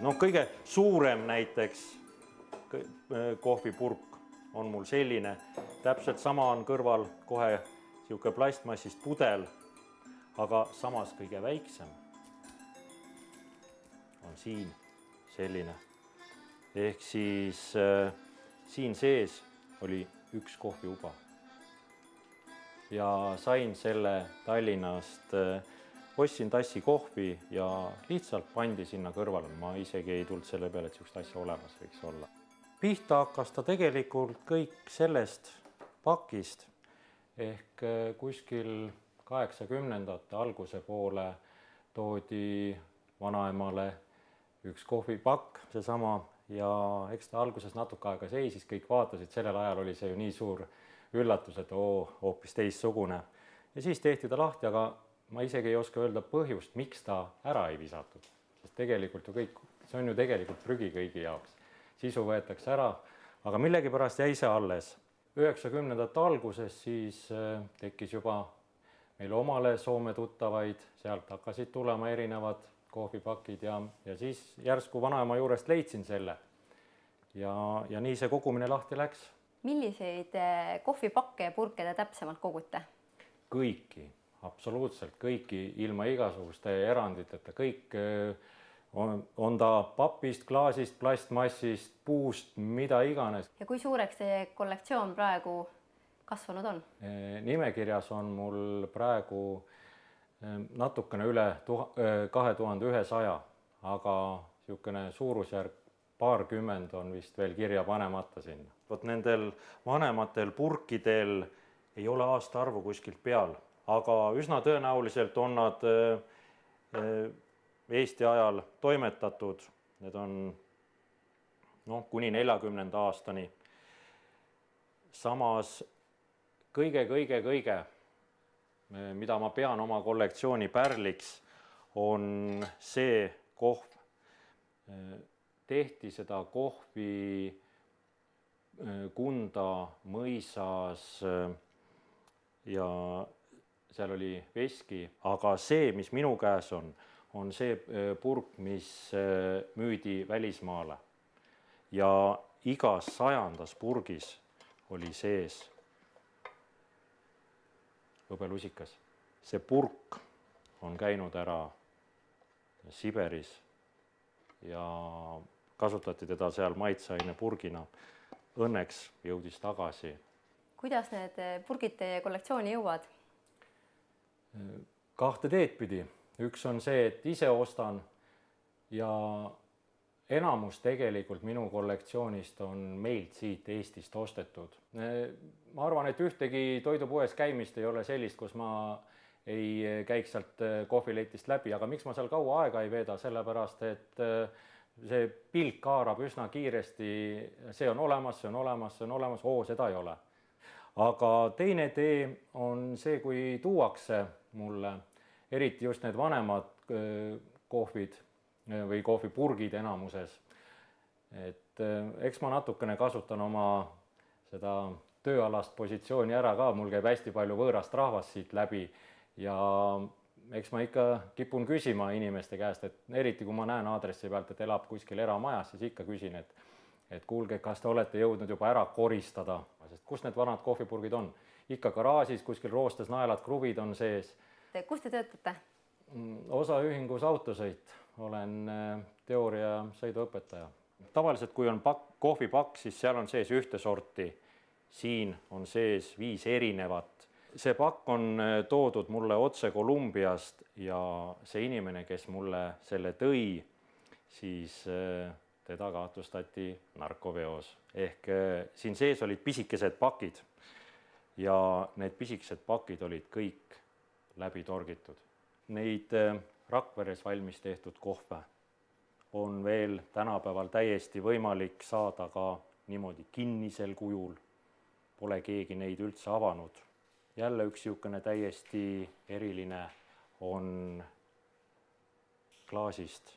No kõige suurem näiteks kohvipurk on mul selline, täpselt sama on kõrval kohe sihuke plastmassist pudel, aga samas kõige väiksem on siin selline. Ehk siis siin sees oli üks kohviuba. Ja sain selle Tallinnast, ostsin tassi kohvi ja lihtsalt pandi sinna kõrvale. Ma isegi ei tulnud selle peale, et sihukest asja olemas võiks olla. Pihta hakkas ta tegelikult kõik sellest pakist ehk kuskil 80ndate alguse poole toodi vanaemale üks kohvipakk, seesama, ja eks ta alguses natuke aega seisis, kõik vaatasid, sellel ajal oli see ju nii suur üllatus, et hoopis teistsugune. Ja siis tehti ta lahti, aga ma isegi ei oska öelda põhjust, miks ta ära ei visatud. Sest tegelikult ju kõik, see on ju tegelikult prügi kõigi jaoks. Sisu võetakse ära, aga millegipärast jäi see alles. 90ndate alguses siis tekkis juba meil omale Soome tuttavaid, sealt hakkasid tulema erinevad kohvipakid ja siis järsku vanaema juurest leidsin selle. Ja nii see kogumine lahti läks. Milliseid kohvipakke ja purke te täpsemalt kogute? Kõiki, absoluutselt kõiki, ilma igasuguste eranditeta. Kõik on ta papist, klaasist, plastmassist, puust, mida iganes. Ja kui suureks teie kollektsioon praegu kasvanud on? Nimekirjas on mul praegu natukene üle 2100, aga niisugune suurusjärk paarkümmend on vist veel kirja panemata sinna. Vot nendel vanematel purkidel ei ole aastaarvu kuskilt peal, aga üsna tõenäoliselt on nad Eesti ajal toimetatud. Need on kuni 40. aastani. Samas kõige, mida ma pean oma kollektsiooni pärliks, on see kohv. Tehti seda kohvi Kunda mõisas ja seal oli veski, aga see, mis minu käes on see purk, mis müüdi välismaale. Ja igas 100. purgis oli sees hõbelusikas. See purk on käinud ära Siberis ja kasutati teda seal maitseaine purgina. Õnneks jõudis tagasi. Kuidas need purgid teie kollektsiooni jõuad? Kahte teed pidi. Üks on see, et ise ostan ja enamus tegelikult minu kollektsioonist on meilt siit Eestist ostetud. Ma arvan, et ühtegi toidupoes käimist ei ole sellist, kus ma ei käiks sealt kohviletist läbi, aga miks ma seal kaua aega ei veeda, sellepärast, et see pilk haarab üsna kiiresti, see on olemas, seda ei ole. Aga teine tee on see, kui tuuakse mulle, eriti just need vanemad kohvid või kohvipurgid enamuses. Et eks ma natukene kasutan oma seda tööalast positsiooni ära ka, mul käib hästi palju võõrast rahvast siit läbi ja eks ma ikka kipun küsima inimeste käest, et eriti kui ma näen aadressi pealt, et elab kuskil eramajas, siis ikka küsin, et kuulge, kas te olete jõudnud juba ära koristada, sest kus need vanad kohvipurgid on? Ikka garaažis, kuskil roostes naelad, kruvid on sees. Kus te töötate? Osaühingus Autosõit, olen teooria sõiduõpetaja. Tavaliselt, kui on kohvipakk, siis seal on sees ühte sorti. Siin on sees 5 erinevat. See pakk on toodud mulle otse Kolumbiast ja see inimene, kes mulle selle tõi, siis teda kahtlustati narkoveos. Ehk siin sees olid pisikesed pakid ja need pisikesed pakid olid kõik läbi torgitud. Neid Rakveres valmis tehtud kohve on veel tänapäeval täiesti võimalik saada ka niimoodi kinnisel kujul. Pole keegi neid üldse avanud. Jälle üks niisugune täiesti eriline on klaasist.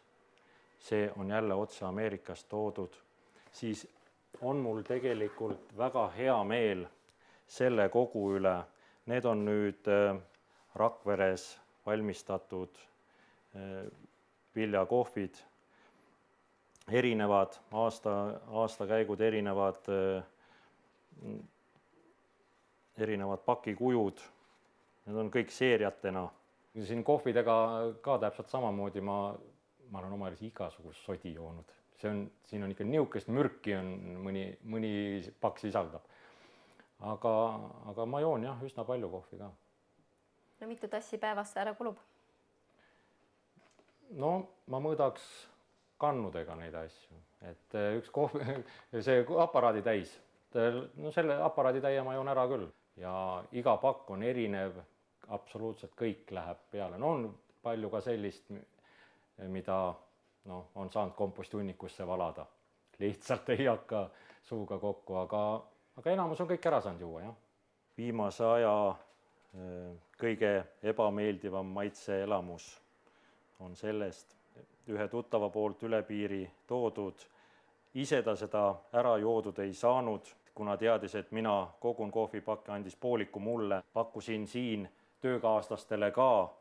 See on jälle otse Ameerikast toodud. Siis on mul tegelikult väga hea meel selle kogu üle. Need on nüüd Rakveres valmistatud viljakohvid. erinevad aastakäigud, erinevad pakikujud, need on kõik seeriatena. Siin kohvidega ka täpselt samamoodi ma olen oma ees igasugust sodi joonud. Siin on ikka niukest mürki on mõni pakk sisaldab. Aga ma joon jah, üsna palju kohvi ka. No mitu tassi päevast ära kulub? No ma mõõdaks kannudega neid asju, et üks kohvi, see aparaadi täis, no selle aparaadi täie ma joon ära küll ja iga pakk on erinev, absoluutselt kõik läheb peale. No on palju ka sellist, mida on saanud kompostunnikusse valada. Lihtsalt ei hakka suuga kokku, aga enamus on kõik ära saanud juua, jah. Viimase aja kõige ebameeldivam maitseelamus on sellest ühe tuttava poolt üle piiri toodud. Ise ta seda ära joodud ei saanud, kuna teadis, et mina kogun kohvipakke, andis pooliku mulle, pakkusin siin töökaaslastele ka,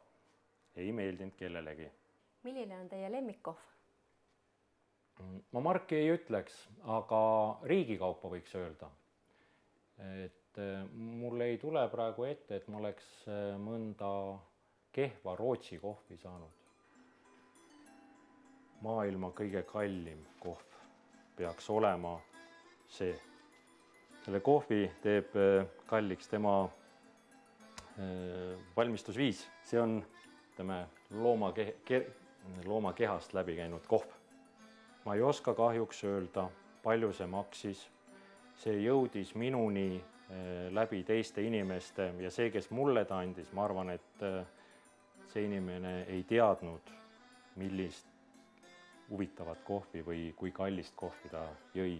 ei meeldinud kellelegi. Milline on teie lemmikkohv? Ma marki ei ütleks, aga riigikaupa võiks öelda. Et mul ei tule praegu ette, et ma oleks mõnda kehva Rootsi kohvi saanud. Maailma kõige kallim kohv peaks olema see. Selle kohvi teeb kalliks tema valmistusviis. See on looma kehast läbi käinud kohv. Ma ei oska kahjuks öelda, palju see maksis. See jõudis minuni läbi teiste inimeste ja see, kes mulle ta andis, ma arvan, et see inimene ei teadnud, millist huvitavat kohvi või kui kallist kohvi ta jõi.